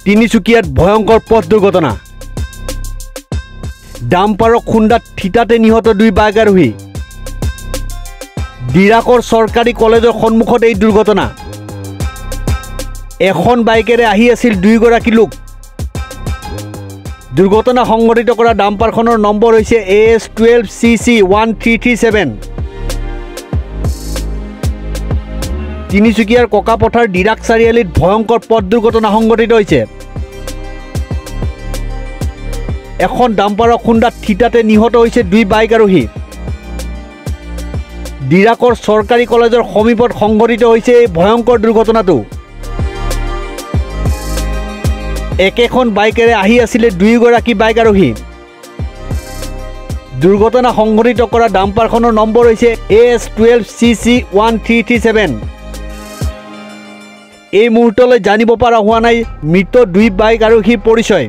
তিনিচুকীয়াত ভয়ঙ্কৰ পথ দুৰ্ঘটনা ডাম্পাৰৰ খুন্দাত থিতাতে নিহত 2 বাইক আৰোহী ডিৰাকৰ চৰকাৰী কলেজৰ সন্মুখত এই দুৰ্ঘটনা এখন বাইকেৰে আহি আছিল 2 গৰাকী লোক দুৰ্ঘটনা সংঘটিত কৰা ডাম্পাৰখনৰ নম্বৰ হৈছে AS12CC1337 তিনিচুকীয়াৰ ককাপথাৰ ডিৰাক চাৰিআলিত ভয়ঙ্কৰ পথ দুৰ্ঘটনা সংঘটিত হৈছে এখন ডাম্পাৰৰ খুন্দাত থিতাতে নিহত হৈছে 2 বাইক আৰোহী ডিৰাকৰ চৰকাৰী কলেজৰ সমীপত সংঘটিত হৈছে এই ভয়ঙ্কৰ দুৰ্ঘটনাটো একেখন বাইকেৰে আহি আছিল 2 গৰাকী বাইক আৰোহী দুৰ্ঘটনা সংঘটিত কৰা ডাম্পাৰখনৰ নম্বৰ হৈছে AS12CC1337 এই মুহূৰ্তলৈ জানিব পৰা হোৱা নাই মৃত 2 বাইক আৰোহীৰ পৰিচয়